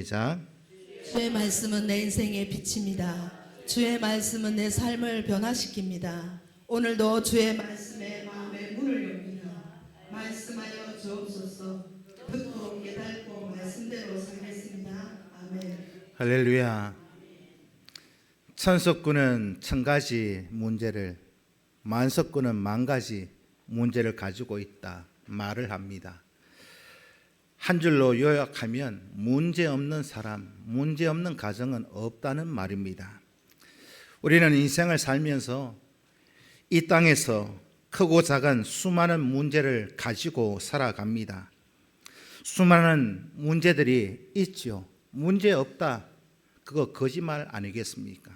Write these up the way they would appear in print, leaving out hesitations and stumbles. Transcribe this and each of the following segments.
시작. 주의 말씀은 내 인생의 빛입니다. 주의 말씀은 내 삶을 변화시킵니다. 오늘도 주의 말씀에 마음의 문을 엽니다. 말씀하여 주옵소서. 듣고 깨닫고 말씀대로 살겠습니다. 아멘. 할렐루야. 천석군은 1000가지 문제를, 만석군은 10,000가지 문제를 가지고 있다 말을 합니다. 한 줄로 요약하면 문제없는 사람, 문제없는 가정은 없다는 말입니다. 우리는 인생을 살면서 이 땅에서 크고 작은 수많은 문제를 가지고 살아갑니다. 수많은 문제들이 있죠. 문제 없다, 그거 거짓말 아니겠습니까?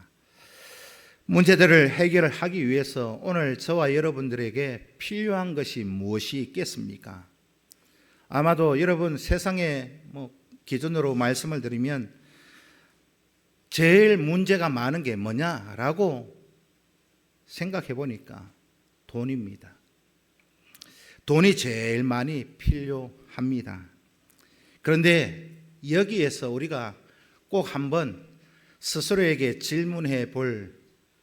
문제들을 해결하기 위해서 오늘 저와 여러분들에게 필요한 것이 무엇이 있겠습니까? 아마도 여러분 세상의 기준으로 말씀을 드리면 제일 문제가 많은 게 뭐냐라고 생각해 보니까 돈입니다. 돈이 제일 많이 필요합니다. 그런데 여기에서 우리가 꼭 한번 스스로에게 질문해 볼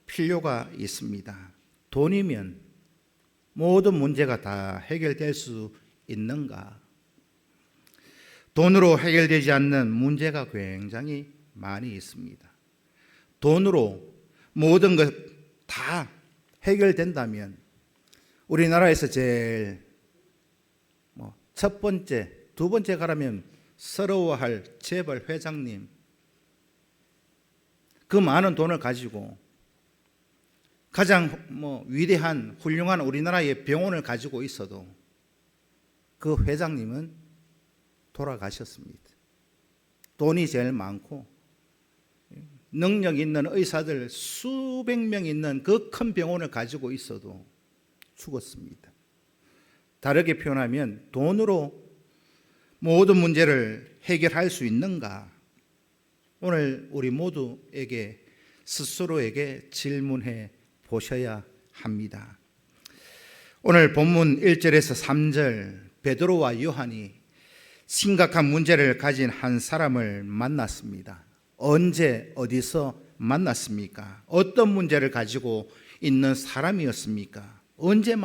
필요가 있습니다. 돈이면 모든 문제가 다 해결될 수 있는가? 돈으로 해결되지 않는 문제가 굉장히 많이 있습니다. 돈으로 모든 것 다 해결된다면 우리나라에서 제일 첫 번째, 두 번째 가라면 서러워할 재벌 회장님, 그 많은 돈을 가지고 가장 위대한 훌륭한 우리나라의 병원을 가지고 있어도 그 회장님은 돌아가셨습니다. 돈이 제일 많고 능력 있는 의사들 수백 명 있는 그 큰 병원을 가지고 있어도 죽었습니다. 다르게 표현하면 돈으로 모든 문제를 해결할 수 있는가? 오늘 우리 모두에게 스스로에게 질문해 보셔야 합니다. 오늘 본문 1절에서 3절 베드로와 요한이 심각한 문제를 가진 한 사람을 만났습니다. 언제 어디서 만났습니까? 어떤 문제를 가지고 있는 사람이었습니까? 언제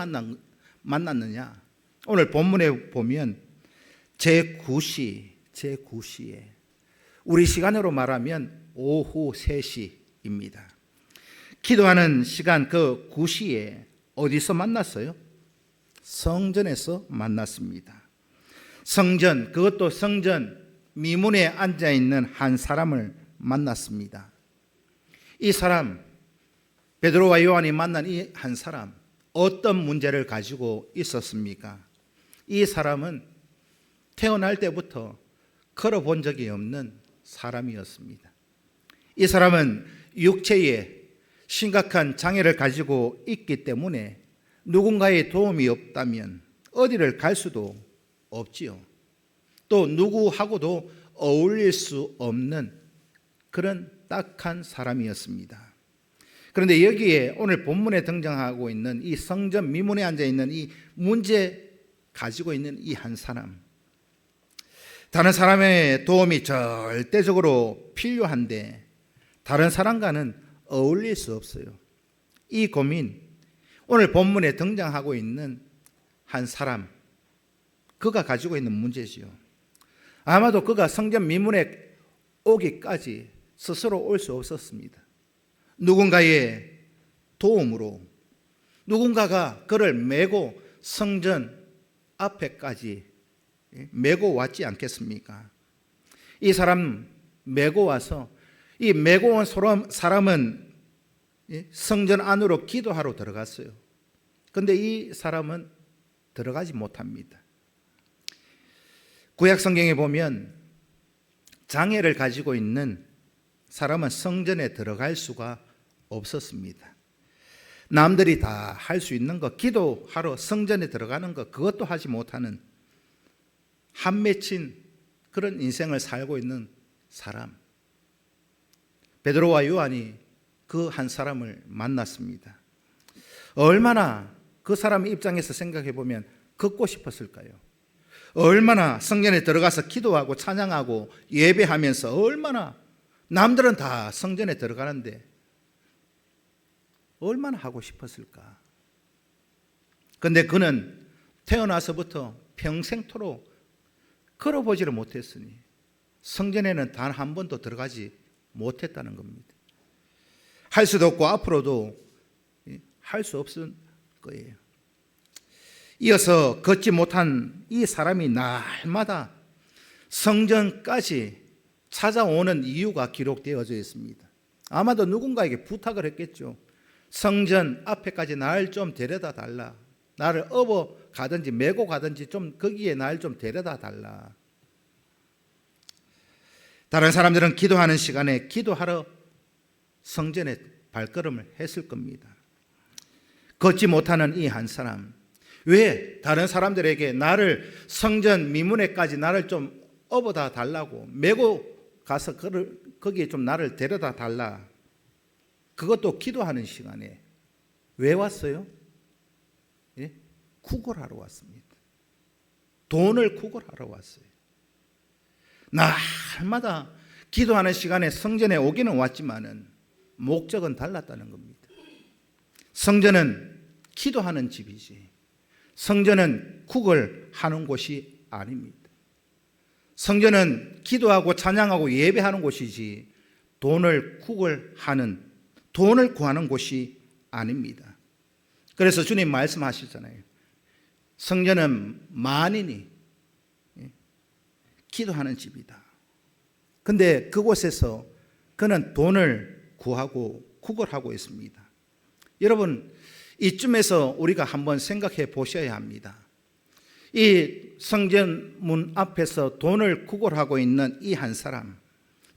만났느냐? 오늘 본문에 보면 제9시에 우리 시간으로 말하면 오후 3시입니다. 기도하는 시간 그 9시에 어디서 만났어요? 성전에서 만났습니다. 성전, 그것도 성전 미문에 앉아있는 한 사람을 만났습니다. 이 사람, 베드로와 요한이 만난 이 한 사람, 어떤 문제를 가지고 있었습니까? 이 사람은 태어날 때부터 걸어본 적이 없는 사람이었습니다. 이 사람은 육체에 심각한 장애를 가지고 있기 때문에 누군가의 도움이 없다면 어디를 갈 수도 없지요. 또 누구하고도 어울릴 수 없는 그런 딱한 사람이었습니다. 그런데 여기에 오늘 본문에 등장하고 있는 이 성전 미문에 앉아있는 이 문제 가지고 있는 이 한 사람, 다른 사람의 도움이 절대적으로 필요한데 다른 사람과는 어울릴 수 없어요. 이 고민, 오늘 본문에 등장하고 있는 한 사람, 그가 가지고 있는 문제지요. 아마도 그가 성전 미문에 오기까지 스스로 올 수 없었습니다. 누군가의 도움으로 누군가가 그를 메고 성전 앞에까지 메고 왔지 않겠습니까? 이 사람 메고 와서 이 메고 온 사람은 성전 안으로 기도하러 들어갔어요. 그런데 이 사람은 들어가지 못합니다. 구약 성경에 보면 장애를 가지고 있는 사람은 성전에 들어갈 수가 없었습니다. 남들이 다 할 수 있는 것, 기도하러 성전에 들어가는 것, 그것도 하지 못하는 한 맺힌 그런 인생을 살고 있는 사람, 베드로와 요한이 그 한 사람을 만났습니다. 얼마나 그 사람 입장에서 생각해 보면 걷고 싶었을까요? 얼마나 성전에 들어가서 기도하고 찬양하고 예배하면서 얼마나 남들은 다 성전에 들어가는데 얼마나 하고 싶었을까? 근데 그는 태어나서부터 평생토록 걸어보지를 못했으니 성전에는 단 한 번도 들어가지 못했다는 겁니다. 할 수도 없고 앞으로도 할 수 없을 거예요. 이어서 걷지 못한 이 사람이 날마다 성전까지 찾아오는 이유가 기록되어져 있습니다. 아마도 누군가에게 부탁을 했겠죠. 성전 앞에까지 날 좀 데려다 달라. 나를 업어 가든지 메고 가든지 좀 거기에 날 좀 데려다 달라. 다른 사람들은 기도하는 시간에 기도하러 성전에 발걸음을 했을 겁니다. 걷지 못하는 이 한 사람, 왜 다른 사람들에게 나를 성전 미문에까지 나를 좀 업어다 달라고, 메고 가서 거기에 좀 나를 데려다 달라, 그것도 기도하는 시간에 왜 왔어요? 예? 구걸하러 왔습니다. 돈을 구걸하러 왔어요. 날마다 기도하는 시간에 성전에 오기는 왔지만은 목적은 달랐다는 겁니다. 성전은 기도하는 집이지 성전은 구걸하는 곳이 아닙니다. 성전은 기도하고 찬양하고 예배하는 곳이지 돈을 구하는 곳이 아닙니다. 그래서 주님 말씀하시잖아요. 성전은 만인이 기도하는 집이다. 근데 그곳에서 그는 돈을 구하고 구걸하고 있습니다. 여러분, 이쯤에서 우리가 한번 생각해 보셔야 합니다. 이 성전 문 앞에서 돈을 구걸하고 있는 이 한 사람,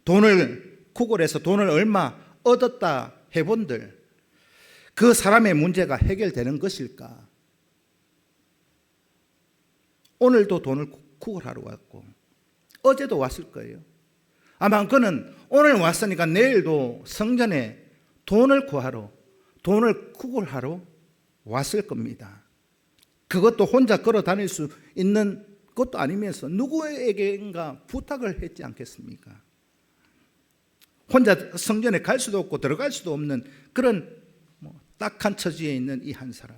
돈을 구걸해서 돈을 얼마 얻었다 해본들, 그 사람의 문제가 해결되는 것일까? 오늘도 돈을 구걸하러 왔고 어제도 왔을 거예요. 아마 그는 오늘 왔으니까 내일도 성전에 돈을 구하러, 돈을 구걸하러 왔을 겁니다. 그것도 혼자 걸어 다닐 수 있는 것도 아니면서 누구에게인가 부탁을 했지 않겠습니까? 혼자 성전에 갈 수도 없고 들어갈 수도 없는 그런 딱한 처지에 있는 이 한 사람,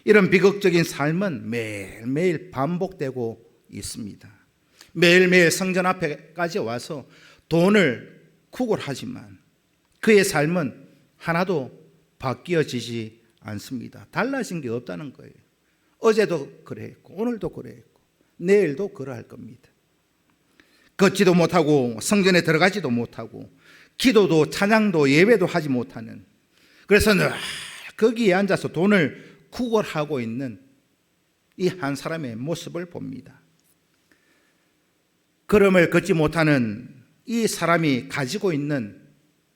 이런 비극적인 삶은 매일매일 반복되고 있습니다. 매일매일 성전 앞에까지 와서 돈을 구걸하지만 그의 삶은 하나도 바뀌어지지 않습니다. 달라진 게 없다는 거예요. 어제도 그랬고 오늘도 그랬고 내일도 그러할 겁니다. 걷지도 못하고 성전에 들어가지도 못하고 기도도 찬양도 예배도 하지 못하는, 그래서 늘 거기에 앉아서 돈을 구걸하고 있는 이 한 사람의 모습을 봅니다. 걸음을 걷지 못하는 이 사람이 가지고 있는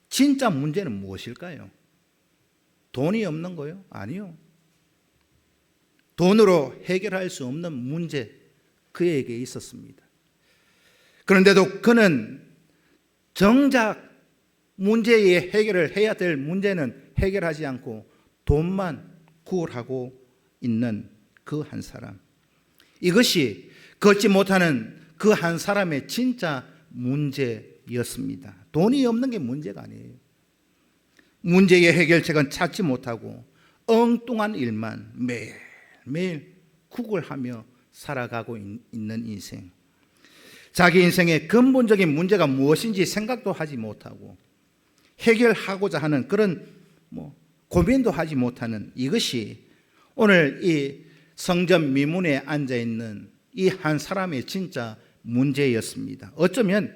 진짜 문제는 무엇일까요? 돈이 없는 거요? 아니요. 돈으로 해결할 수 없는 문제, 그에게 있었습니다. 그런데도 그는 정작 문제의 해결을 해야 될 문제는 해결하지 않고 돈만 구걸하고 있는 그 한 사람, 이것이 걷지 못하는 그 한 사람의 진짜 문제였습니다. 돈이 없는 게 문제가 아니에요. 문제의 해결책은 찾지 못하고 엉뚱한 일만 매일매일 구걸하며 살아가고 있는 인생, 자기 인생의 근본적인 문제가 무엇인지 생각도 하지 못하고 해결하고자 하는 그런 고민도 하지 못하는, 이것이 오늘 이 성전 미문에 앉아있는 이 한 사람의 진짜 문제였습니다. 어쩌면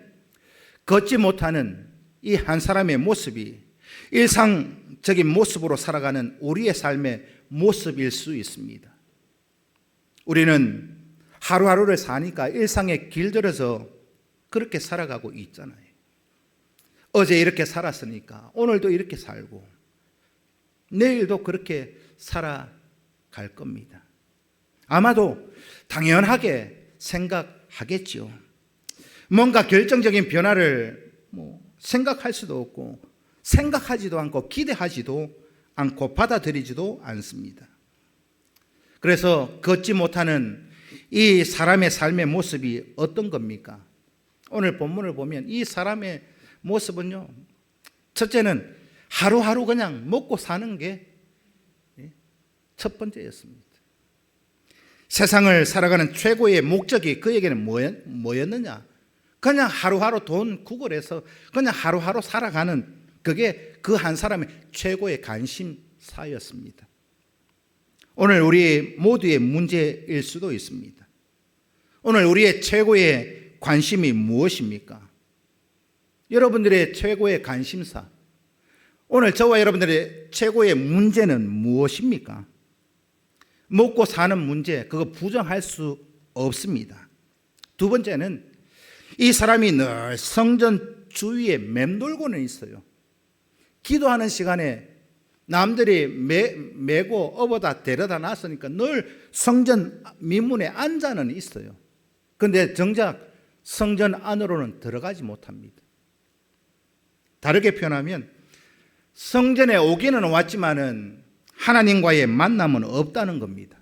걷지 못하는 이 한 사람의 모습이 일상적인 모습으로 살아가는 우리의 삶의 모습일 수 있습니다. 우리는 하루하루를 사니까 일상에 길들여서 그렇게 살아가고 있잖아요. 어제 이렇게 살았으니까 오늘도 이렇게 살고 내일도 그렇게 살아갈 겁니다. 아마도 당연하게 생각하겠죠. 뭔가 결정적인 변화를 생각할 수도 없고 생각하지도 않고 기대하지도 않고 받아들이지도 않습니다. 그래서 걷지 못하는 이 사람의 삶의 모습이 어떤 겁니까? 오늘 본문을 보면 이 사람의 모습은요, 첫째는 하루하루 그냥 먹고 사는 게 첫 번째였습니다. 세상을 살아가는 최고의 목적이 그에게는 뭐였느냐? 그냥 하루하루 돈 구걸해서 그냥 하루하루 살아가는, 그게 그 한 사람의 최고의 관심사였습니다. 오늘 우리 모두의 문제일 수도 있습니다. 오늘 우리의 최고의 관심이 무엇입니까? 여러분들의 최고의 관심사, 오늘 저와 여러분들의 최고의 문제는 무엇입니까? 먹고 사는 문제, 그거 부정할 수 없습니다. 두 번째는 이 사람이 늘 성전 주위에 맴돌고는 있어요. 기도하는 시간에 남들이 메고 업어다 데려다 놨으니까 늘 성전 민문에 앉아는 있어요. 그런데 정작 성전 안으로는 들어가지 못합니다. 다르게 표현하면 성전에 오기는 왔지만은 하나님과의 만남은 없다는 겁니다.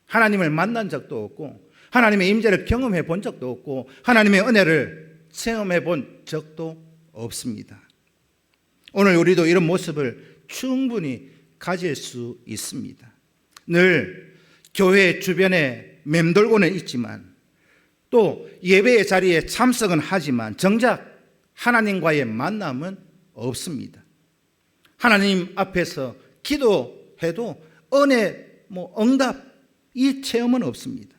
하나님을 만난 적도 없고 하나님의 임재를 경험해 본 적도 없고 하나님의 은혜를 체험해 본 적도 없습니다. 오늘 우리도 이런 모습을 충분히 가질 수 있습니다. 늘 교회 주변에 맴돌고는 있지만 또 예배의 자리에 참석은 하지만 정작 하나님과의 만남은 없습니다. 하나님 앞에서 기도해도 은혜, 응답, 이 체험은 없습니다.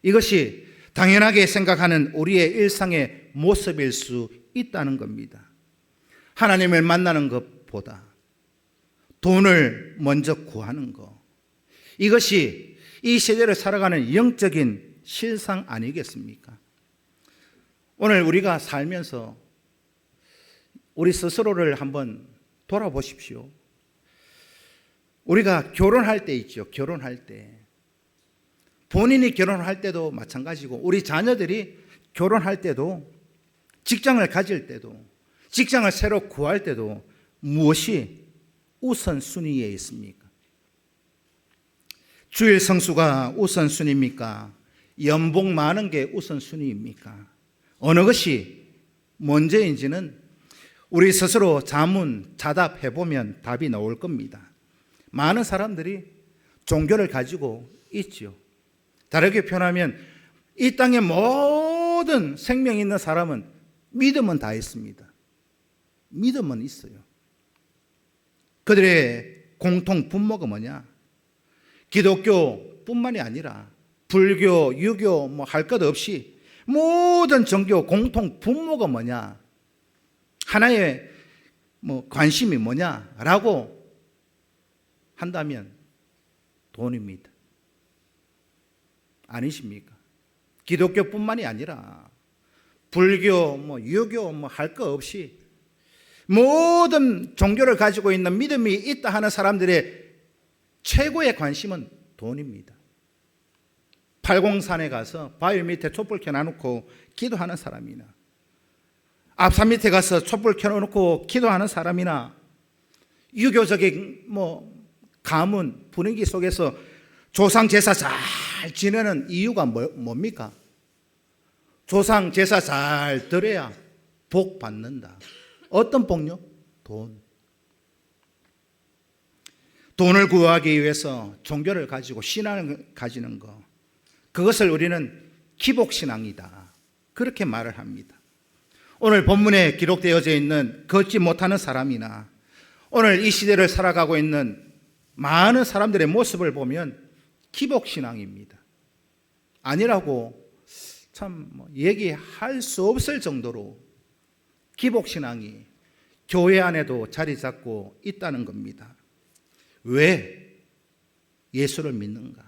이것이 당연하게 생각하는 우리의 일상의 모습일 수 있다는 겁니다. 하나님을 만나는 것보다 돈을 먼저 구하는 것, 이것이 이 시대를 살아가는 영적인 실상 아니겠습니까? 오늘 우리가 살면서 우리 스스로를 한번 돌아보십시오. 우리가 결혼할 때 있죠. 결혼할 때. 본인이 결혼할 때도 마찬가지고 우리 자녀들이 결혼할 때도 직장을 가질 때도 직장을 새로 구할 때도 무엇이 우선순위에 있습니까? 주일 성수가 우선순위입니까? 연봉 많은 게 우선순위입니까? 어느 것이 먼저인지는 우리 스스로 자답해보면 답이 나올 겁니다. 많은 사람들이 종교를 가지고 있지요. 다르게 표현하면 이 땅의 모든 생명 있는 사람은 믿음은 다 있습니다. 믿음은 있어요. 그들의 공통 분모가 뭐냐? 기독교뿐만이 아니라 불교, 유교 할 것 없이 모든 종교 공통 분모가 뭐냐? 하나의 관심이 뭐냐라고 한다면 돈입니다. 아니십니까? 기독교뿐만이 아니라 불교, 유교 할 거 없이 모든 종교를 가지고 있는 믿음이 있다 하는 사람들의 최고의 관심은 돈입니다. 팔공산에 가서 바위 밑에 촛불 켜놔놓고 기도하는 사람이나 앞산 밑에 가서 촛불 켜놓고 기도하는 사람이나 유교적인 가문 분위기 속에서 조상 제사 잘 지내는 이유가 뭡니까? 조상 제사 잘 드려야 복 받는다. 어떤 복요? 돈. 돈을 구하기 위해서 종교를 가지고 신앙을 가지는 것, 그것을 우리는 기복신앙이다, 그렇게 말을 합니다. 오늘 본문에 기록되어져 있는 걷지 못하는 사람이나 오늘 이 시대를 살아가고 있는 많은 사람들의 모습을 보면 기복신앙입니다. 아니라고 참 얘기할 수 없을 정도로 기복신앙이 교회 안에도 자리 잡고 있다는 겁니다. 왜 예수를 믿는가?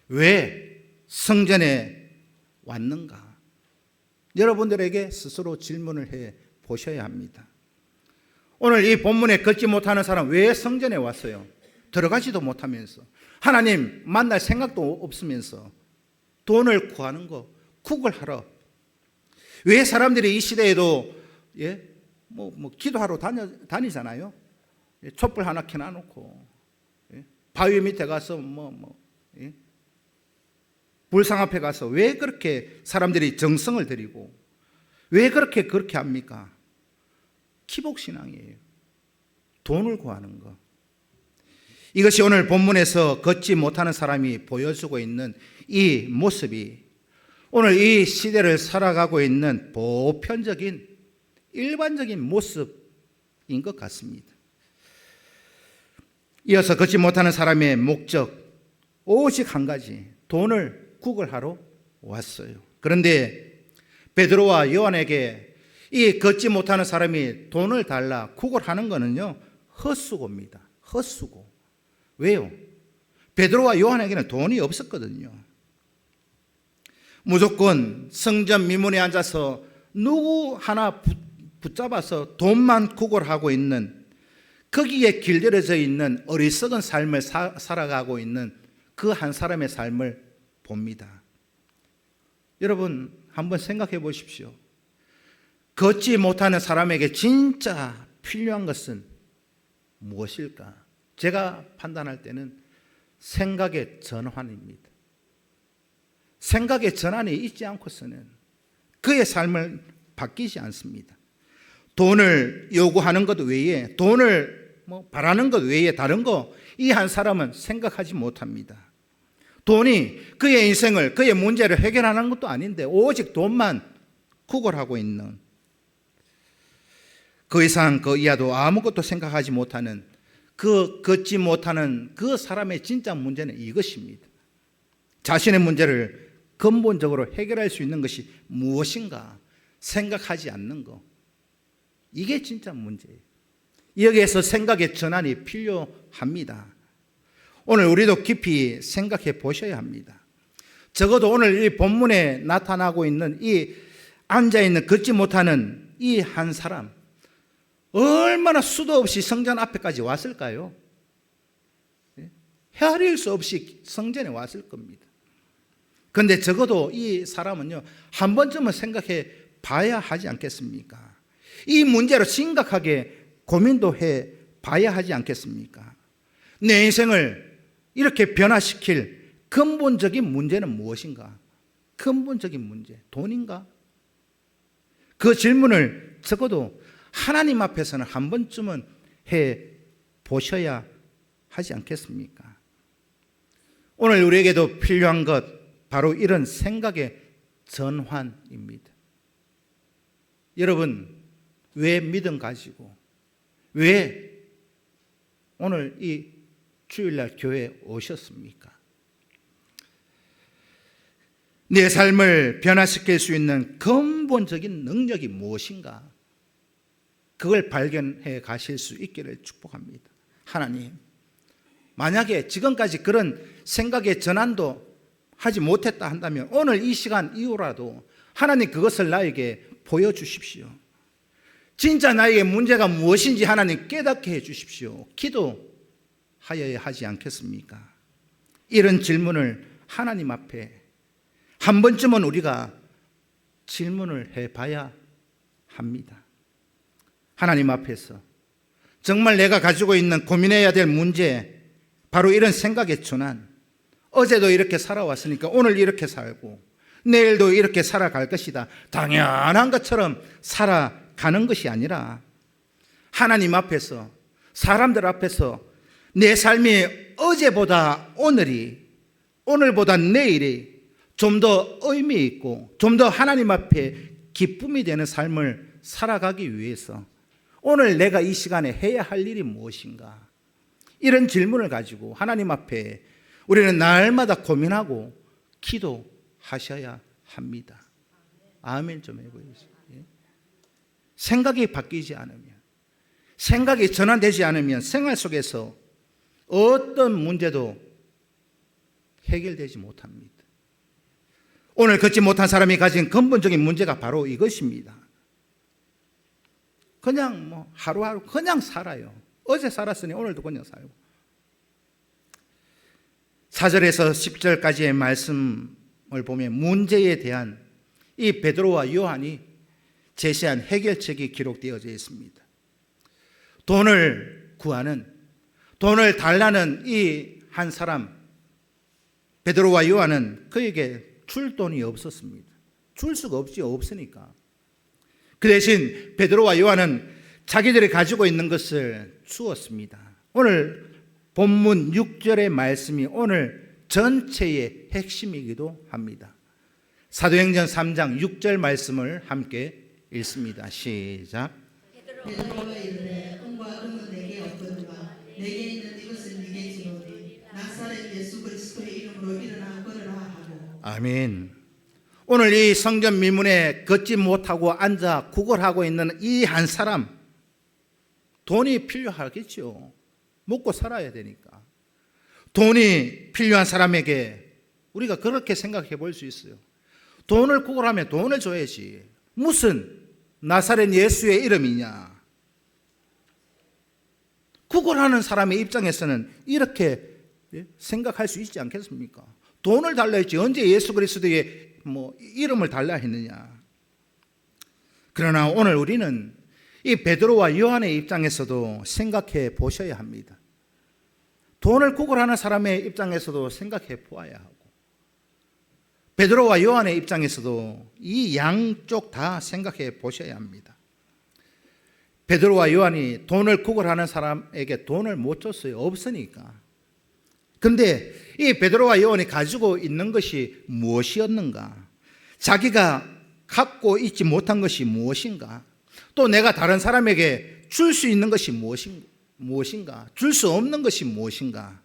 왜 성전에 왔는가? 여러분들에게 스스로 질문을 해 보셔야 합니다. 오늘 이 본문에 걷지 못하는 사람 왜 성전에 왔어요? 들어가지도 못하면서 하나님 만날 생각도 없으면서 돈을 구하는 거, 구걸하러. 왜 사람들이 이 시대에도 기도하러 다니잖아요. 촛불 하나 켜놔놓고 바위 밑에 가서 불상 앞에 가서 왜 그렇게 사람들이 정성을 들이고 왜 그렇게 합니까? 기복신앙이에요. 돈을 구하는 거. 이것이 오늘 본문에서 걷지 못하는 사람이 보여주고 있는 이 모습이 오늘 이 시대를 살아가고 있는 보편적인 일반적인 모습인 것 같습니다. 이어서 걷지 못하는 사람의 목적 오직 한 가지, 돈을 구걸하러 왔어요. 그런데 베드로와 요한에게 이 걷지 못하는 사람이 돈을 달라 구걸하는 것은요, 헛수고입니다. 헛수고. 왜요? 베드로와 요한에게는 돈이 없었거든요. 무조건 성전 미문에 앉아서 누구 하나 붙잡아서 돈만 구걸하고 있는, 거기에 길들여져 있는 어리석은 삶을 살아가고 있는 그 한 사람의 삶을 봅니다. 여러분 한번 생각해 보십시오. 걷지 못하는 사람에게 진짜 필요한 것은 무엇일까? 제가 판단할 때는 생각의 전환입니다. 생각의 전환이 있지 않고서는 그의 삶을 바뀌지 않습니다. 돈을 요구하는 것 외에, 돈을 바라는 것 외에 다른 거 이 한 사람은 생각하지 못합니다. 돈이 그의 인생을, 그의 문제를 해결하는 것도 아닌데 오직 돈만 구걸하고 있는, 그 이상 그 이하도 아무것도 생각하지 못하는, 그 걷지 못하는 그 사람의 진짜 문제는 이것입니다. 자신의 문제를 근본적으로 해결할 수 있는 것이 무엇인가 생각하지 않는 것, 이게 진짜 문제예요. 여기에서 생각의 전환이 필요합니다. 오늘 우리도 깊이 생각해 보셔야 합니다. 적어도 오늘 이 본문에 나타나고 있는 이 앉아있는 걷지 못하는 이 한 사람, 얼마나 수도 없이 성전 앞에까지 왔을까요? 헤아릴 수 없이 성전에 왔을 겁니다. 그런데 적어도 이 사람은요, 한 번쯤은 생각해 봐야 하지 않겠습니까? 이 문제로 심각하게 고민도 해 봐야 하지 않겠습니까? 내 인생을 이렇게 변화시킬 근본적인 문제는 무엇인가? 근본적인 문제, 돈인가? 그 질문을 적어도 하나님 앞에서는 한 번쯤은 해 보셔야 하지 않겠습니까? 오늘 우리에게도 필요한 것, 바로 이런 생각의 전환입니다. 여러분, 왜 믿음 가지고, 왜 오늘 이 주일날 교회에 오셨습니까? 내 삶을 변화시킬 수 있는 근본적인 능력이 무엇인가? 그걸 발견해 가실 수 있기를 축복합니다. 하나님, 만약에 지금까지 그런 생각의 전환도 하지 못했다 한다면 오늘 이 시간 이후라도 하나님 그것을 나에게 보여주십시오. 진짜 나에게 문제가 무엇인지 하나님 깨닫게 해주십시오. 기도하여야 하지 않겠습니까? 이런 질문을 하나님 앞에 한 번쯤은 우리가 질문을 해봐야 합니다. 하나님 앞에서 정말 내가 가지고 있는 고민해야 될 문제, 바로 이런 생각의 전환, 어제도 이렇게 살아왔으니까 오늘 이렇게 살고 내일도 이렇게 살아갈 것이다, 당연한 것처럼 살아가는 것이 아니라 하나님 앞에서, 사람들 앞에서 내 삶이 어제보다 오늘이, 오늘보다 내일이 좀 더 의미 있고 좀 더 하나님 앞에 기쁨이 되는 삶을 살아가기 위해서 오늘 내가 이 시간에 해야 할 일이 무엇인가, 이런 질문을 가지고 하나님 앞에 우리는 날마다 고민하고 기도하셔야 합니다. 아멘 좀 해보세요. 생각이 바뀌지 않으면, 생각이 전환되지 않으면 생활 속에서 어떤 문제도 해결되지 못합니다. 오늘 걷지 못한 사람이 가진 근본적인 문제가 바로 이것입니다. 그냥 하루하루 그냥 살아요. 어제 살았으니 오늘도 그냥 살고. 4절에서 10절까지의 말씀을 보면 문제에 대한 이 베드로와 요한이 제시한 해결책이 기록되어져 있습니다. 돈을 구하는, 돈을 달라는 이 한 사람, 베드로와 요한은 그에게 줄 돈이 없었습니다. 줄 수가 없으니까. 그 대신 베드로와 요한은 자기들이 가지고 있는 것을 주었습니다. 오늘 본문 6절의 말씀이 오늘 전체의 핵심이기도 합니다. 사도행전 3장 6절 말씀을 함께 읽습니다. 시작. 베드로가 이르되 은과 금은 내게 없거니와 내게 있는 이것을 네게 주노니 나사렛 예수 그리스도의 이름으로 일어나 걸으라 하고. 아멘. 오늘 이 성전 미문에 걷지 못하고 앉아 구걸하고 있는 이 한 사람, 돈이 필요하겠죠. 먹고 살아야 되니까. 돈이 필요한 사람에게 우리가 그렇게 생각해 볼 수 있어요. 돈을 구걸하면 돈을 줘야지. 무슨 나사렛 예수의 이름이냐. 구걸하는 사람의 입장에서는 이렇게 생각할 수 있지 않겠습니까? 돈을 달라 했지 언제 예수 그리스도의 이름을 달라 했느냐. 그러나 오늘 우리는 이 베드로와 요한의 입장에서도 생각해 보셔야 합니다. 돈을 구걸하는 사람의 입장에서도 생각해 보아야 하고, 베드로와 요한의 입장에서도 이 양쪽 다 생각해 보셔야 합니다. 베드로와 요한이 돈을 구걸하는 사람에게 돈을 못 줬어요. 없으니까. 근데 이 베드로와 요한이 가지고 있는 것이 무엇이었는가? 자기가 갖고 있지 못한 것이 무엇인가? 또 내가 다른 사람에게 줄 수 있는 것이 무엇인가? 줄 수 없는 것이 무엇인가?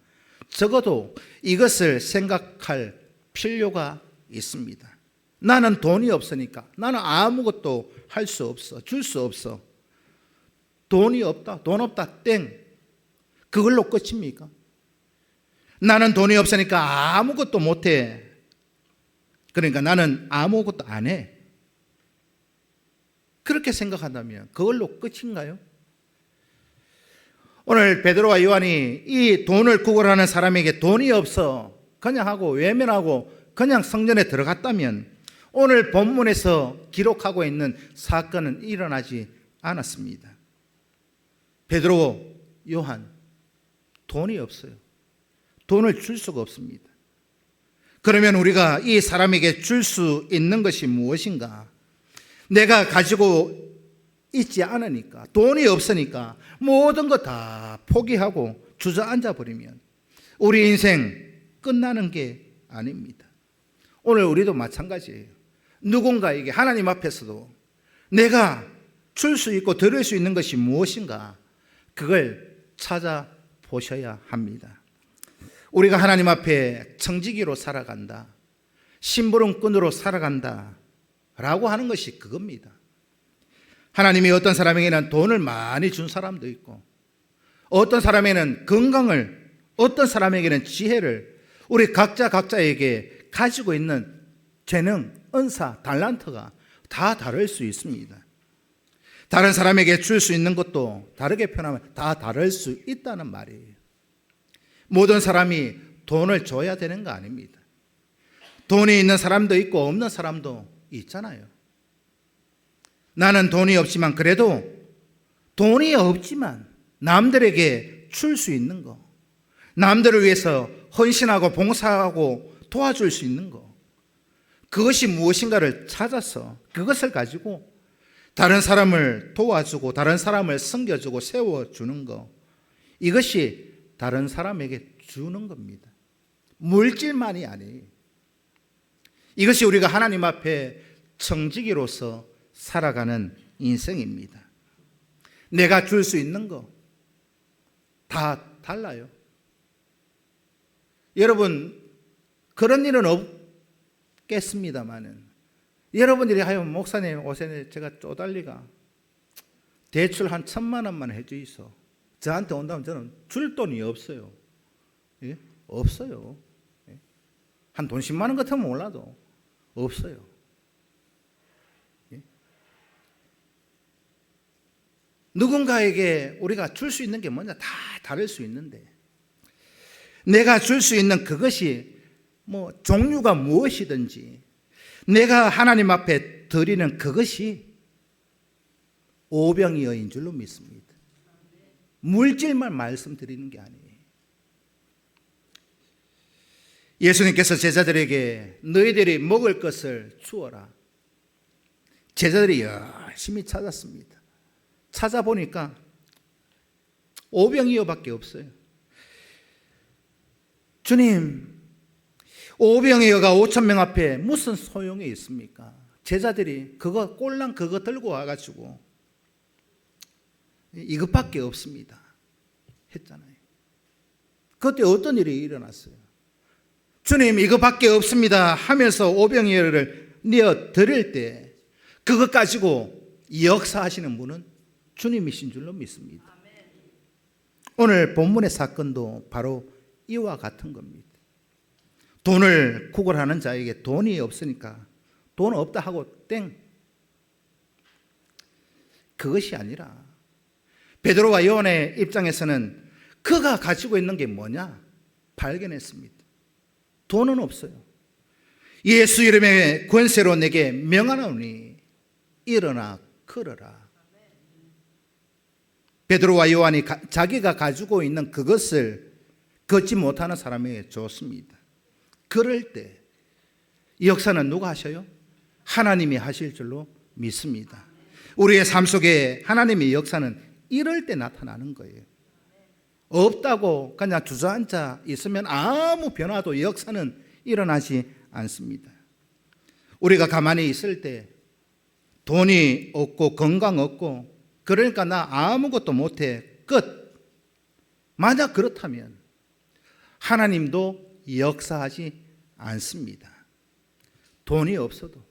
적어도 이것을 생각할 필요가 있습니다. 나는 돈이 없으니까 나는 아무것도 할 수 없어. 줄 수 없어. 돈이 없다. 돈 없다. 땡. 그걸로 끝입니까? 나는 돈이 없으니까 아무것도 못해. 그러니까 나는 아무것도 안 해. 그렇게 생각한다면 그걸로 끝인가요? 오늘 베드로와 요한이 이 돈을 구걸하는 사람에게 돈이 없어 그냥 하고 외면하고 그냥 성전에 들어갔다면 오늘 본문에서 기록하고 있는 사건은 일어나지 않았습니다. 베드로, 요한 돈이 없어요. 돈을 줄 수가 없습니다. 그러면 우리가 이 사람에게 줄 수 있는 것이 무엇인가? 내가 가지고 있지 않으니까, 돈이 없으니까 모든 거 다 포기하고 주저앉아 버리면 우리 인생 끝나는 게 아닙니다. 오늘 우리도 마찬가지예요. 누군가에게 하나님 앞에서도 내가 줄 수 있고 드릴 수 있는 것이 무엇인가? 그걸 찾아보셔야 합니다. 우리가 하나님 앞에 청지기로 살아간다, 심부름꾼으로 살아간다 라고 하는 것이 그겁니다. 하나님이 어떤 사람에게는 돈을 많이 준 사람도 있고, 어떤 사람에게는 건강을, 어떤 사람에게는 지혜를, 우리 각자에게 가지고 있는 재능, 은사, 달란트가 다 다를 수 있습니다. 다른 사람에게 줄 수 있는 것도 다르게 표현하면 다 다를 수 있다는 말이에요. 모든 사람이 돈을 줘야 되는 거 아닙니다. 돈이 있는 사람도 있고 없는 사람도 있잖아요. 나는 돈이 없지만 그래도 돈이 없지만 남들에게 줄 수 있는 거, 남들을 위해서 헌신하고 봉사하고 도와줄 수 있는 거, 그것이 무엇인가를 찾아서 그것을 가지고 다른 사람을 도와주고 다른 사람을 섬겨주고 세워주는 거, 이것이 다른 사람에게 주는 겁니다. 물질만이 아니에요. 이것이 우리가 하나님 앞에 청지기로서 살아가는 인생입니다. 내가 줄 수 있는 거 다 달라요. 여러분, 그런 일은 없겠습니다만은 여러분들이 하여 목사님 오세요, 제가 쪼달리가 대출 한 1,000만 원만 해주이소. 저한테 온다면 저는 줄 돈이 없어요. 예? 없어요. 예? 한 돈 10만 원 같으면 몰라도 없어요. 예? 누군가에게 우리가 줄 수 있는 게 뭔지 다 다를 수 있는데, 내가 줄 수 있는 그것이 종류가 무엇이든지 내가 하나님 앞에 드리는 그것이 오병이어인 줄로 믿습니다. 물질만 말씀드리는 게 아니에요. 예수님께서 제자들에게 너희들이 먹을 것을 주어라. 제자들이 열심히 찾았습니다. 찾아보니까 오병이어밖에 없어요. 주님, 오병이어가 5,000명 앞에 무슨 소용이 있습니까? 제자들이 꼴랑 그거 들고 와가지고 이것밖에 없습니다 했잖아요. 그때 어떤 일이 일어났어요? 주님, 이거밖에 없습니다 하면서 오병이어를 내어 드릴 때 그것 가지고 역사하시는 분은 주님이신 줄로 믿습니다. 오늘 본문의 사건도 바로 이와 같은 겁니다. 돈을 구걸하는 자에게 돈이 없으니까 돈 없다 하고 땡. 그것이 아니라 베드로와 요한의 입장에서는 그가 가지고 있는 게 뭐냐 발견했습니다. 돈은 없어요. 예수 이름의 권세로 내게 명하노니 일어나 걸어라. 베드로와 요한이 자기가 가지고 있는 그것을 걷지 못하는 사람에게 줬습니다. 그럴 때 이 역사는 누가 하셔요? 하나님이 하실 줄로 믿습니다. 우리의 삶 속에 하나님의 역사는 이럴 때 나타나는 거예요. 없다고 그냥 주저앉아 있으면 아무 변화도 역사는 일어나지 않습니다. 우리가 가만히 있을 때 돈이 없고 건강 없고 그러니까 나 아무것도 못해 끝. 만약 그렇다면 하나님도 역사하지 않습니다. 돈이 없어도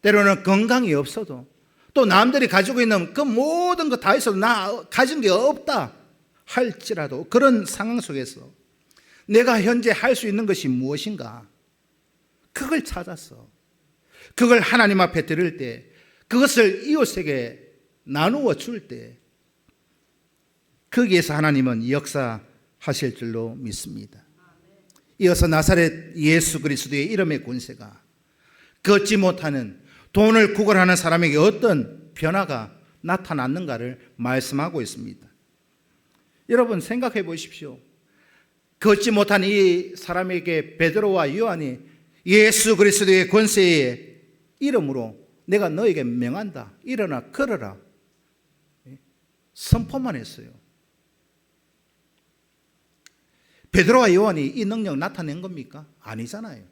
때로는 건강이 없어도 또 남들이 가지고 있는 그 모든 거 다 있어도 나 가진 게 없다 할지라도 그런 상황 속에서 내가 현재 할 수 있는 것이 무엇인가 그걸 찾아서 그걸 하나님 앞에 드릴 때 그것을 이웃에게 나누어 줄 때 거기에서 하나님은 역사하실 줄로 믿습니다. 이어서 나사렛 예수 그리스도의 이름의 권세가 걷지 못하는 돈을 구걸하는 사람에게 어떤 변화가 나타났는가를 말씀하고 있습니다. 여러분 생각해 보십시오. 걷지 못한 이 사람에게 베드로와 요한이 예수 그리스도의 권세의 이름으로 내가 너에게 명한다. 일어나 걸어라. 선포만 했어요. 베드로와 요한이 이 능력을 나타낸 겁니까? 아니잖아요.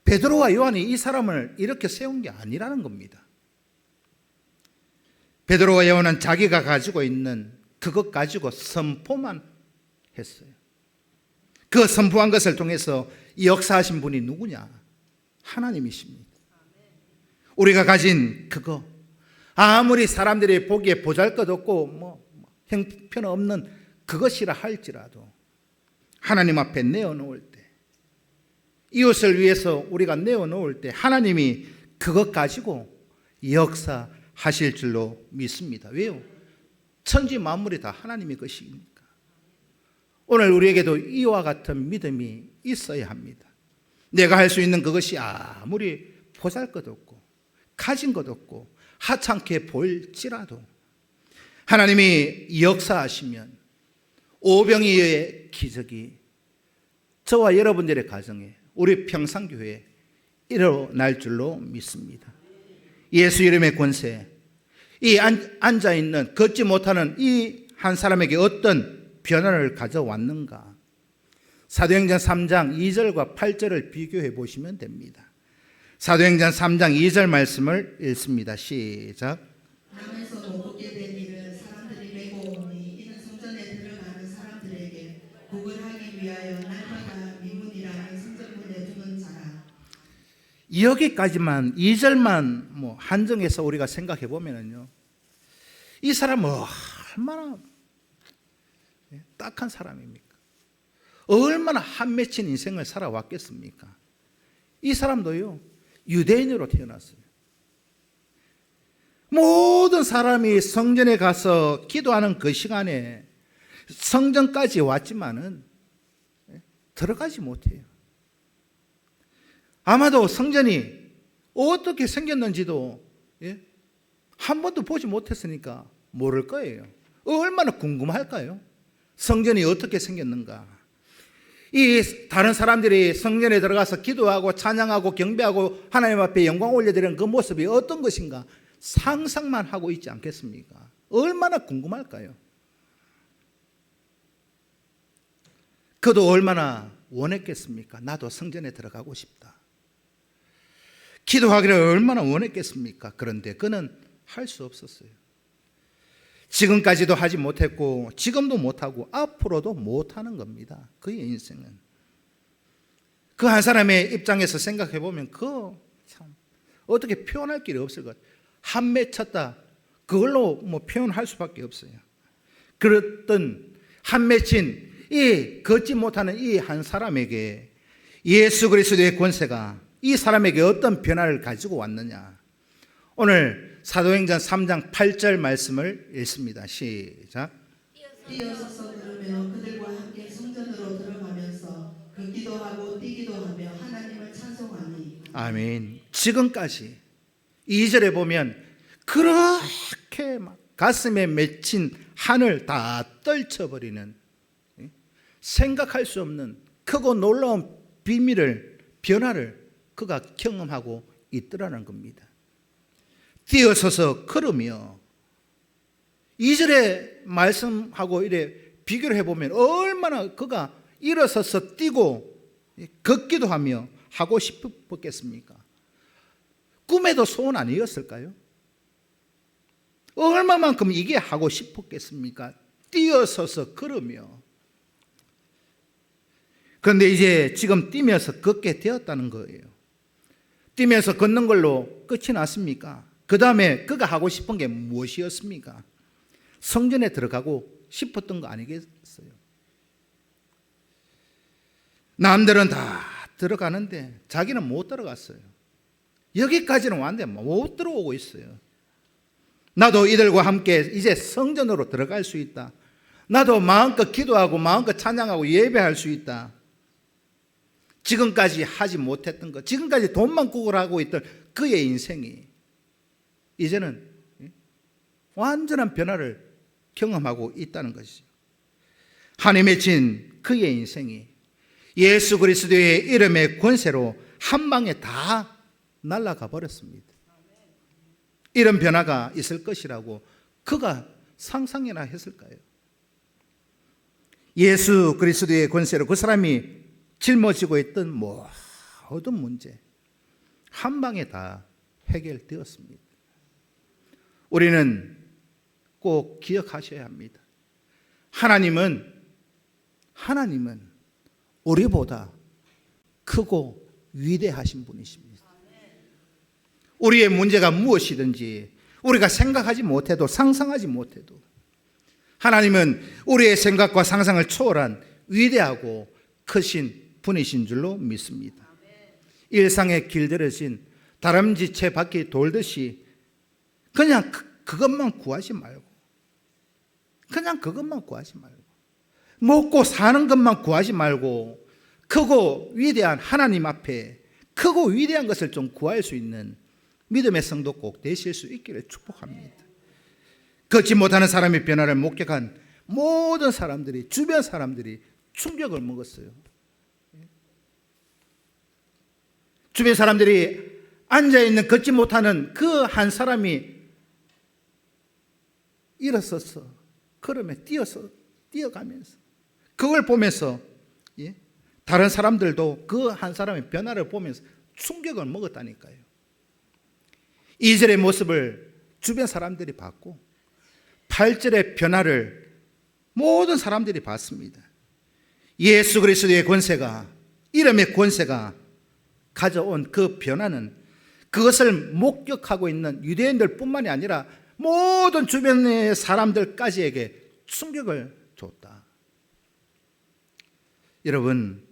베드로와 요한이 이 사람을 이렇게 세운 게 아니라는 겁니다. 베드로와 요한은 자기가 가지고 있는 그것 가지고 선포만 했어요. 그 선포한 것을 통해서 역사하신 분이 누구냐? 하나님이십니다. 우리가 가진 그거 아무리 사람들이 보기에 보잘것없고 형편없는 그것이라 할지라도 하나님 앞에 내어놓을 때 이웃을 위해서 우리가 내어놓을 때 하나님이 그것 가지고 역사하실 줄로 믿습니다. 왜요? 천지 만물이 다 하나님의 것이니까. 오늘 우리에게도 이와 같은 믿음이 있어야 합니다. 내가 할 수 있는 그것이 아무리 보잘것없고 가진 것 없고 하찮게 보일지라도 하나님이 역사하시면 오병이어의 기적이 저와 여러분들의 가정에 우리 평상교회에 일어날 줄로 믿습니다. 예수 이름의 권세, 이 앉아있는 걷지 못하는 이 한 사람에게 어떤 변화를 가져왔는가? 사도행전 3장 2절과 8절을 비교해 보시면 됩니다. 사도행전 3장 2절 말씀을 읽습니다. 시작. 남에서 못 보게 된 일을 사람들이 메고 오니 이는 성전에 들어가는 사람들에게 구걸하기 위하여 날마다 미문이라는 성전문에 두는 자라. 여기까지만 2절만 한정해서 우리가 생각해 보면은요, 이 사람은 얼마나 딱한 사람입니까? 얼마나 한 맺힌 인생을 살아왔겠습니까? 이 사람도요 유대인으로 태어났어요. 모든 사람이 성전에 가서 기도하는 그 시간에 성전까지 왔지만은 들어가지 못해요. 아마도 성전이 어떻게 생겼는지도 한 번도 보지 못했으니까 모를 거예요. 얼마나 궁금할까요? 성전이 어떻게 생겼는가? 이 다른 사람들이 성전에 들어가서 기도하고 찬양하고 경배하고 하나님 앞에 영광 올려드리는 그 모습이 어떤 것인가 상상만 하고 있지 않겠습니까? 얼마나 궁금할까요? 그도 얼마나 원했겠습니까? 나도 성전에 들어가고 싶다. 기도하기를 얼마나 원했겠습니까? 그런데 그는 할 수 없었어요. 지금까지도 하지 못했고 지금도 못하고 앞으로도 못하는 겁니다. 그의 인생은. 그 한 사람의 입장에서 생각해 보면 참 어떻게 표현할 길이 없을 것 같아요. 한 맺혔다. 그걸로 표현할 수밖에 없어요. 그랬던 한 맺힌 이 걷지 못하는 이 한 사람에게 예수 그리스도의 권세가 이 사람에게 어떤 변화를 가지고 왔느냐. 오늘 사도행전 3장 8절 말씀을 읽습니다. 시작. 뛰어서서 걸으며 그들과 함께 성전으로 들어가면서 그 기도하고 뛰기도 하며 하나님을 찬송하니. 아멘. 지금까지 2절에 보면 그렇게 막 가슴에 맺힌 한을 다 떨쳐버리는 생각할 수 없는 크고 놀라운 비밀을 변화를 그가 경험하고 있더라는 겁니다. 뛰어서서 걸으며 2절에 말씀하고 이래 비교를 해보면 얼마나 그가 일어서서 뛰고 걷기도 하며 하고 싶었겠습니까? 꿈에도 소원 아니었을까요? 얼마만큼 이게 하고 싶었겠습니까? 뛰어서서 걸으며. 그런데 이제 지금 뛰면서 걷게 되었다는 거예요. 뛰면서 걷는 걸로 끝이 났습니까? 그 다음에 그가 하고 싶은 게 무엇이었습니까? 성전에 들어가고 싶었던 거 아니겠어요? 남들은 다 들어가는데 자기는 못 들어갔어요. 여기까지는 왔는데 못 들어오고 있어요. 나도 이들과 함께 이제 성전으로 들어갈 수 있다. 나도 마음껏 기도하고 마음껏 찬양하고 예배할 수 있다. 지금까지 하지 못했던 것, 지금까지 돈만 구걸하고 있던 그의 인생이 이제는 완전한 변화를 경험하고 있다는 것이죠. 한이 맺힌 그의 인생이 예수 그리스도의 이름의 권세로 한 방에 다 날아가 버렸습니다. 이런 변화가 있을 것이라고 그가 상상이나 했을까요? 예수 그리스도의 권세로 그 사람이 짊어지고 있던 모든 문제 한 방에 다 해결되었습니다. 우리는 꼭 기억하셔야 합니다. 하나님은 우리보다 크고 위대하신 분이십니다. 우리의 문제가 무엇이든지 우리가 생각하지 못해도 상상하지 못해도 하나님은 우리의 생각과 상상을 초월한 위대하고 크신 분이신 줄로 믿습니다. 일상에 길들여진 다람쥐채 바퀴 돌듯이 그냥 그것만 구하지 말고 먹고 사는 것만 구하지 말고 크고 위대한 하나님 앞에 크고 위대한 것을 좀 구할 수 있는 믿음의 성도 꼭 되실 수 있기를 축복합니다. 걷지 못하는 사람의 변화를 목격한 모든 사람들이, 주변 사람들이 충격을 먹었어요. 주변 사람들이 앉아있는 걷지 못하는 그 한 사람이 일어서서 걸으며 뛰어가면서 그걸 보면서 다른 사람들도 그 한 사람의 변화를 보면서 충격을 먹었다니까요. 2절의 모습을 주변 사람들이 봤고 8절의 변화를 모든 사람들이 봤습니다. 예수 그리스도의 권세가, 이름의 권세가 가져온 그 변화는 그것을 목격하고 있는 유대인들 뿐만이 아니라 모든 주변의 사람들까지에게 충격을 줬다. 여러분,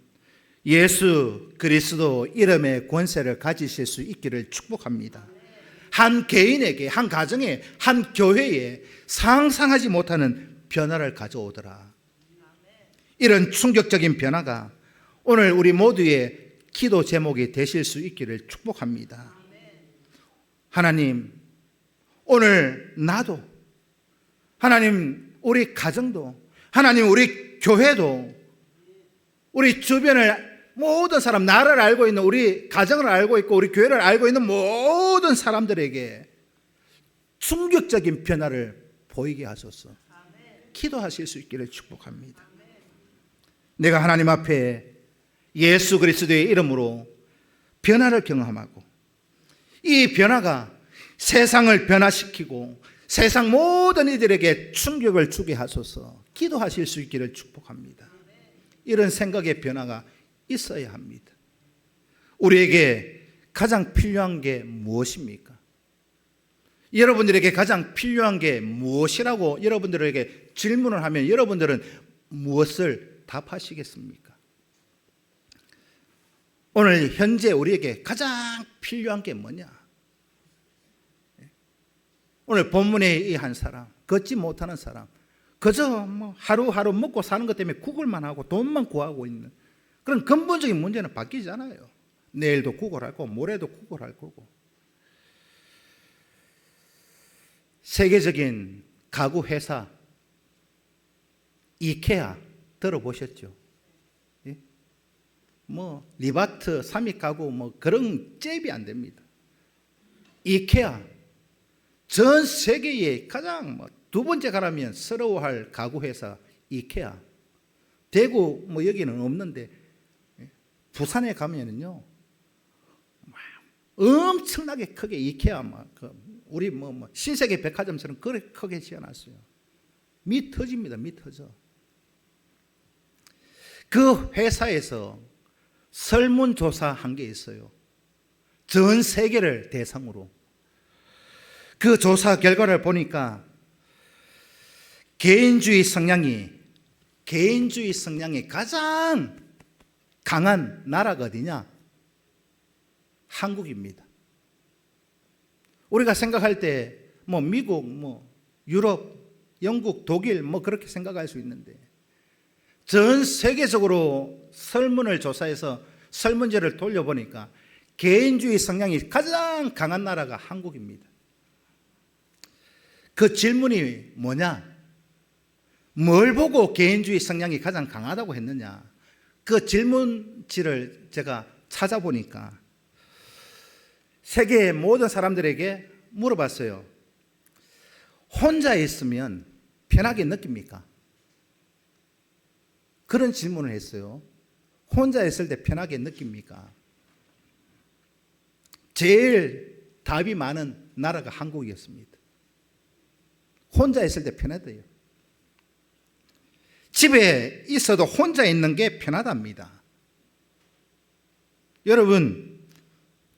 예수 그리스도 이름의 권세를 가지실 수 있기를 축복합니다. 한 개인에게, 한 가정에, 한 교회에 상상하지 못하는 변화를 가져오더라. 이런 충격적인 변화가 오늘 우리 모두의 기도 제목이 되실 수 있기를 축복합니다. 하나님, 오늘 나도, 하나님 우리 가정도, 하나님 우리 교회도 우리 주변을 모든 사람, 나라를 알고 있는, 우리 가정을 알고 있고 우리 교회를 알고 있는 모든 사람들에게 충격적인 변화를 보이게 하소서. 기도하실 수 있기를 축복합니다. 내가 하나님 앞에 예수 그리스도의 이름으로 변화를 경험하고 이 변화가 세상을 변화시키고 세상 모든 이들에게 충격을 주게 하소서. 기도하실 수 있기를 축복합니다. 이런 생각의 변화가 있어야 합니다. 우리에게 가장 필요한 게 무엇입니까? 여러분들에게 가장 필요한 게 무엇이라고 여러분들에게 질문을 하면 여러분들은 무엇을 답하시겠습니까? 오늘 현재 우리에게 가장 필요한 게 뭐냐? 오늘 본문에 이 한 사람, 걷지 못하는 사람, 그저 하루하루 먹고 사는 것 때문에 구걸만 하고 돈만 구하고 있는 그런 근본적인 문제는 바뀌지 않아요. 내일도 구걸할 거고 모레도 구걸할 거고. 세계적인 가구 회사 이케아 들어보셨죠? 예? 리바트, 삼익 가구 그런 잽이 안 됩니다. 이케아 전 세계에 가장 두 번째 가라면 서러워할 가구 회사 이케아. 대구 여기는 없는데 부산에 가면은요 엄청나게 크게 이케아 우리 신세계 백화점처럼 그렇게 크게 지어놨어요. 미 터집니다. 미 터져. 그 회사에서 설문조사한 게 있어요. 전 세계를 대상으로. 그 조사 결과를 보니까 개인주의 성향이 가장 강한 나라가 어디냐? 한국입니다. 우리가 생각할 때 미국, 유럽, 영국, 독일 그렇게 생각할 수 있는데 전 세계적으로 설문을 조사해서 설문지를 돌려보니까 개인주의 성향이 가장 강한 나라가 한국입니다. 그 질문이 뭐냐? 뭘 보고 개인주의 성향이 가장 강하다고 했느냐? 그 질문지를 제가 찾아보니까 세계의 모든 사람들에게 물어봤어요. 혼자 있으면 편하게 느낍니까? 그런 질문을 했어요. 혼자 있을 때 편하게 느낍니까? 제일 답이 많은 나라가 한국이었습니다. 혼자 있을 때 편하대요. 집에 있어도 혼자 있는 게 편하답니다. 여러분,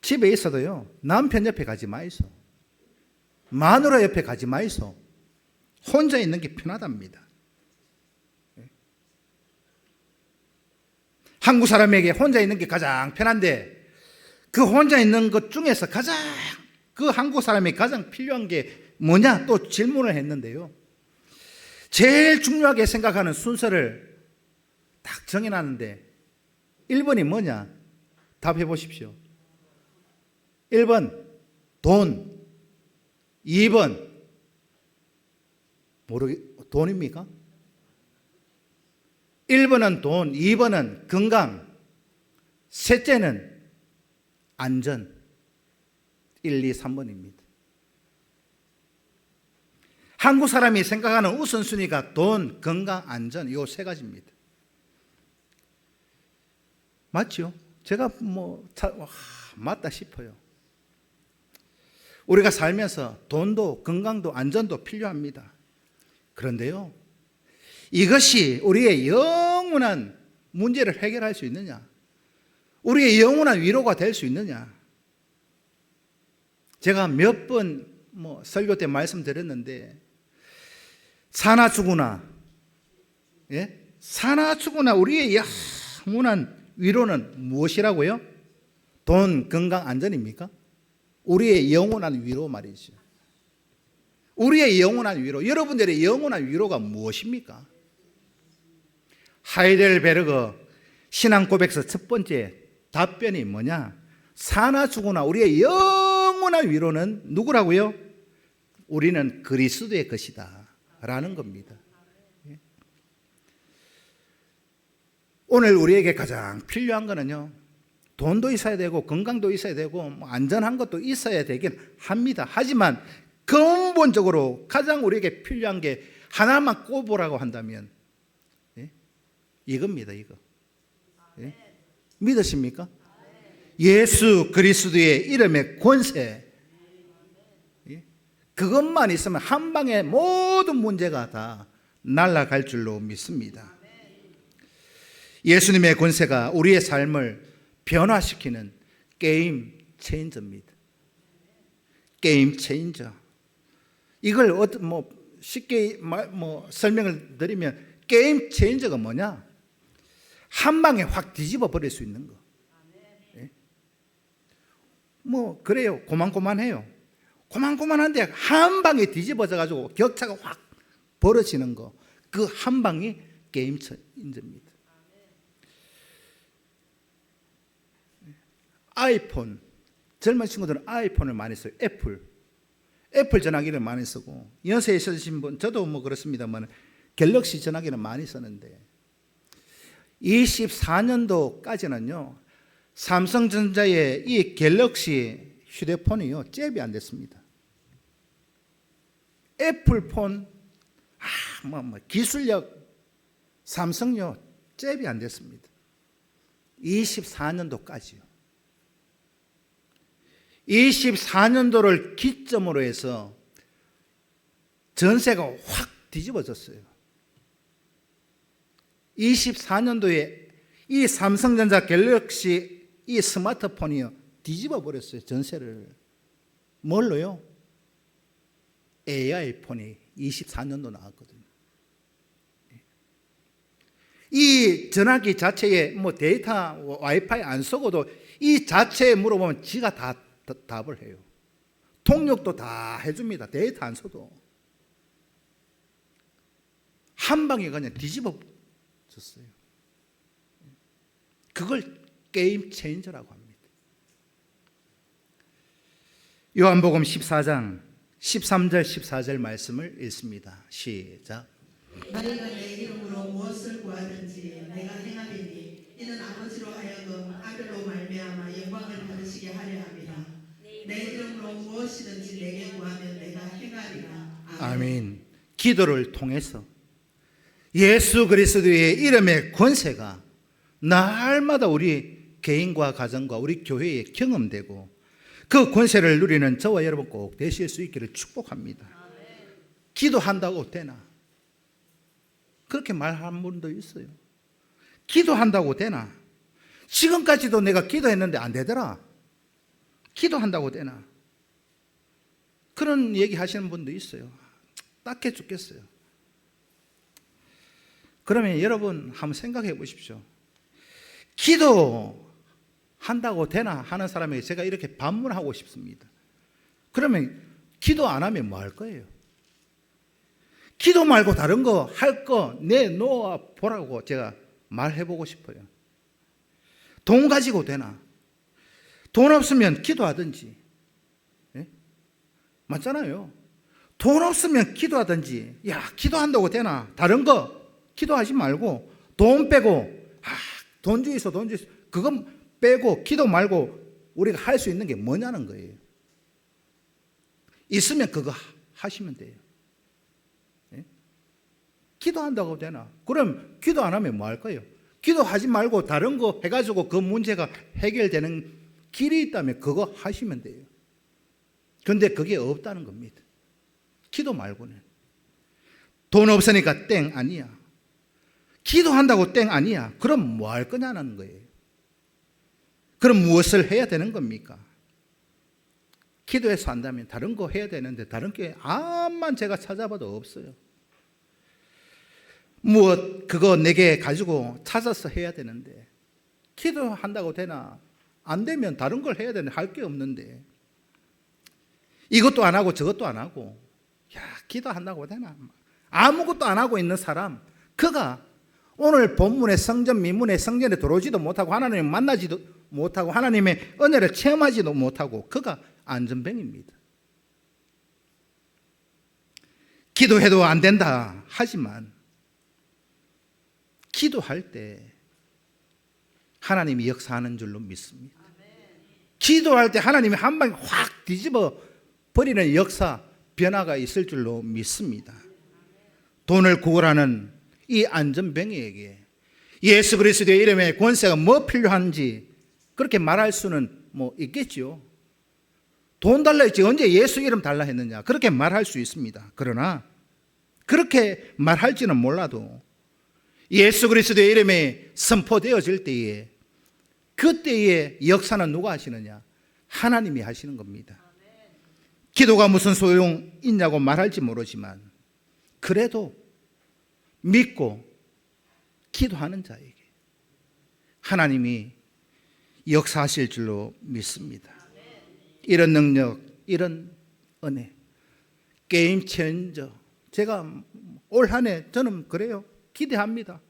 집에 있어도요, 남편 옆에 가지 마이소. 마누라 옆에 가지 마이소. 혼자 있는 게 편하답니다. 한국 사람에게 혼자 있는 게 가장 편한데 그 혼자 있는 것 중에서 그 한국 사람에게 가장 필요한 게 뭐냐? 또 질문을 했는데요. 제일 중요하게 생각하는 순서를 딱 정해놨는데 1번이 뭐냐? 답해 보십시오. 1번 돈, 2번 돈입니까? 1번은 돈, 2번은 건강, 셋째는 안전. 1, 2, 3번입니다. 한국 사람이 생각하는 우선순위가 돈, 건강, 안전 이 세 가지입니다. 맞죠? 제가 맞다 싶어요. 우리가 살면서 돈도 건강도 안전도 필요합니다. 그런데요, 이것이 우리의 영원한 문제를 해결할 수 있느냐? 우리의 영원한 위로가 될 수 있느냐? 제가 몇 번 설교 때 말씀드렸는데 사나 죽으나 사나 죽으나 우리의 영원한 위로는 무엇이라고요? 돈, 건강, 안전입니까? 우리의 영원한 위로 말이죠. 우리의 영원한 위로, 여러분들의 영원한 위로가 무엇입니까? 하이델베르그 신앙 고백서 첫 번째 답변이 뭐냐? 사나 죽으나 우리의 영원한 위로는 누구라고요? 우리는 그리스도의 것이다 라는 겁니다. 오늘 우리에게 가장 필요한 거는요, 돈도 있어야 되고 건강도 있어야 되고 뭐 안전한 것도 있어야 되긴 합니다. 하지만 근본적으로 가장 우리에게 필요한 게 하나만 꼽으라고 한다면 이겁니다. 이거. 믿으십니까? 예수 그리스도의 이름의 권세, 그것만 있으면 한 방에 모든 문제가 다 날아갈 줄로 믿습니다. 예수님의 권세가 우리의 삶을 변화시키는 게임 체인저입니다. 게임 체인저. 이걸 쉽게 설명을 드리면 게임 체인저가 뭐냐? 한 방에 확 뒤집어 버릴 수 있는 거. 그래요. 고만고만해요. 고만고만한데 한 방에 뒤집어져 가지고 격차가 확 벌어지는 거. 그 한 방이 게임 체인저입니다. 아이폰, 젊은 친구들은 아이폰을 많이 써요. 애플 전화기를 많이 쓰고, 연세에 있으신 분, 저도 그렇습니다만 갤럭시 전화기를 많이 쓰는데 24년도까지는요 삼성전자의 이 갤럭시 휴대폰이요 잽이 안 됐습니다. 애플폰 기술력 삼성요 잽이 안 됐습니다. 24년도까지요. 24년도를 기점으로 해서 전세가 확 뒤집어졌어요. 24년도에 이 삼성전자 갤럭시 이 스마트폰이요 뒤집어 버렸어요. 전세를. 뭘로요? AI 폰이 24년도 나왔거든요. 이 전화기 자체에 데이터 와이파이 안 쓰고도 이 자체에 물어보면 지가 다 답을 해요. 통역도 다 해줍니다. 데이터 안 써도. 한 방에 그냥 뒤집어졌어요. 그걸 게임 체인저라고 합니다. 요한복음 14장 13절 14절 말씀을 읽습니다. 시작. 너희가 내 이름으로 무엇을 구하든지 내가 행하리니 이는 아버지로 하여금 아들로 말미암아 영광을 받으시게 하려 함이라. 내 이름으로 무엇이든지 내게 구하면 내가 행하리라. 아멘. 기도를 통해서 예수 그리스도의 이름의 권세가 날마다 우리 개인과 가정과 우리 교회에 경험되고 그 권세를 누리는 저와 여러분 꼭 되실 수 있기를 축복합니다. 기도한다고 되나? 그렇게 말하는 분도 있어요. 기도한다고 되나? 지금까지도 내가 기도했는데 안 되더라. 기도한다고 되나? 그런 얘기 하시는 분도 있어요. 딱해 죽겠어요. 그러면 여러분 한번 생각해 보십시오. 기도한다고 되나 하는 사람에게 제가 이렇게 반문하고 싶습니다. 그러면 기도 안 하면 뭐 할 거예요? 기도 말고 다른 거 할 거 내놓아 보라고 제가 말해보고 싶어요. 돈 가지고 되나? 돈 없으면 기도하든지. 예? 맞잖아요. 돈 없으면 기도하든지. 야, 기도한다고 되나? 다른 거 기도하지 말고 돈 빼고 돈 주이소 그건 빼고 기도 말고 우리가 할 수 있는 게 뭐냐는 거예요. 있으면 그거 하시면 돼요. 예? 기도한다고 되나? 그럼 기도 안 하면 뭐 할 거예요? 기도하지 말고 다른 거 해가지고 그 문제가 해결되는 길이 있다면 그거 하시면 돼요. 그런데 그게 없다는 겁니다. 기도 말고는. 돈 없으니까 땡 아니야. 기도한다고 땡 아니야. 그럼 뭐 할 거냐는 거예요. 그럼 무엇을 해야 되는 겁니까? 기도해서 한다면 다른 거 해야 되는데 다른 게 암만 제가 찾아봐도 없어요. 무엇 그거 내게 가지고 찾아서 해야 되는데 기도한다고 되나? 안 되면 다른 걸 해야 되는데 할 게 없는데 이것도 안 하고 저것도 안 하고 야 기도한다고 되나? 아무것도 안 하고 있는 사람 그가 오늘 본문의 성전 미문의 성전에 들어오지도 못하고 하나님을 만나지도 못하고 하나님의 은혜를 체험하지도 못하고 그가 안전뱅입니다. 기도해도 안 된다 하지만 기도할 때 하나님이 역사하는 줄로 믿습니다. 기도할 때 하나님이 한 방에 확 뒤집어 버리는 역사, 변화가 있을 줄로 믿습니다. 돈을 구걸하는 이 안전뱅이에게 예수 그리스도의 이름에 권세가 뭐 필요한지 그렇게 말할 수는 뭐 있겠지요. 돈 달라 했지 언제 예수 이름 달라 했느냐, 그렇게 말할 수 있습니다. 그러나 그렇게 말할지는 몰라도 예수 그리스도의 이름에 선포되어질 때에 그때의 역사는 누가 하시느냐? 하나님이 하시는 겁니다. 기도가 무슨 소용 있냐고 말할지 모르지만 그래도 믿고 기도하는 자에게 하나님이 역사하실 줄로 믿습니다. 이런 능력, 이런 은혜, 게임 체인저. 제가 올 한 해 저는 그래요. 기대합니다.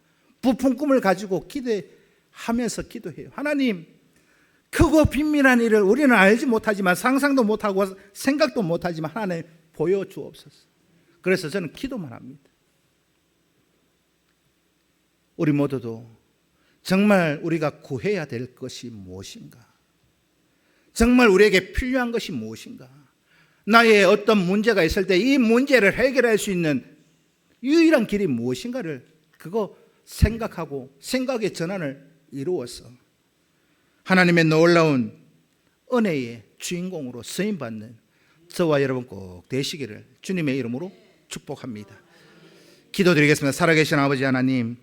부푼 꿈을 가지고 기대하면서 기도해요. 하나님, 크고 빈민한 일을 우리는 알지 못하지만 상상도 못하고 생각도 못하지만 하나님 보여주옵소서. 그래서 저는 기도만 합니다. 우리 모두도 정말 우리가 구해야 될 것이 무엇인가? 정말 우리에게 필요한 것이 무엇인가? 나의 어떤 문제가 있을 때 이 문제를 해결할 수 있는 유일한 길이 무엇인가를 그거 생각하고 생각의 전환을 이루어서 하나님의 놀라운 은혜의 주인공으로 쓰임받는 저와 여러분 꼭 되시기를 주님의 이름으로 축복합니다. 기도드리겠습니다. 살아계신 아버지 하나님,